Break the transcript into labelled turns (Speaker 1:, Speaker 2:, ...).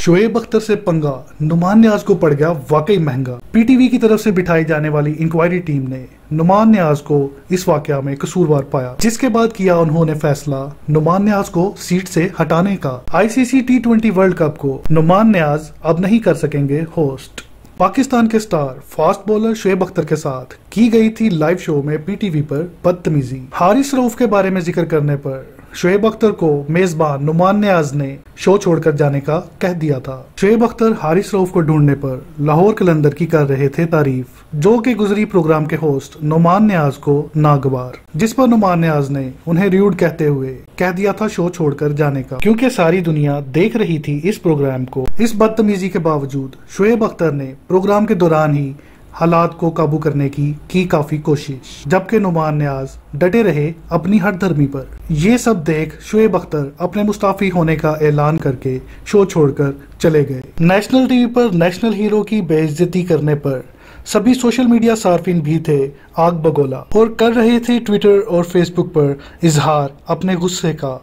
Speaker 1: शोएब अख्तर से पंगा, नुमान न्याज को पड़ गया वाकई महंगा। पीटीवी की तरफ से बिठाई जाने वाली इंक्वायरी टीम ने नुमान न्याज को इस वाकया में कसूरवार पाया, जिसके बाद किया उन्होंने फैसला नुमान न्याज को सीट से हटाने का। आईसीसी T20 वर्ल्ड कप को नुमान न्याज अब नहीं कर सकेंगे होस्ट। पाकिस्तान के star fast bowler Shoaib Akhtar के साथ की गई थी लाइव शो में पीटीवी पर बदतमीजी। हारिस रऊफ के बारे में जिक्र करने पर शोएब अख्तर को मेजबान नुमान न्याज ने शो छोड़कर जाने का कह दिया था। शोएब अख्तर हारिस रऊफ को ढूंढने पर लाहौर कलंदर की कर रहे थे तारीफ, जो कि गुजरी प्रोग्राम के होस्ट नुमान न्याज को नागवार, जिस पर नुमान न्याज ने उन्हें र्यूड कहते हुए कह दिया था शो छोड़कर जाने का, क्योंकि सारी दुनिया देख रही थी इस प्रोग्राम को। इस बदतमीजी के बावजूद शोएब अख्तर ने प्रोग्राम के दौरान ही हालात को काबू करने की काफी कोशिश, जबकि नुमान न्याज डटे रहे अपनी हठधर्मी पर। ये सब देख शोएब अख्तर अपने मुस्ताफी होने का ऐलान करके शो छोड़कर चले गए। नेशनल टीवी पर नेशनल हीरो की बेइज्जती करने पर सभी सोशल मीडिया सार्फिन भी थे आग बगोला और कर रहे थे ट्विटर और फेसबुक पर इजहार अपने गुस्से का।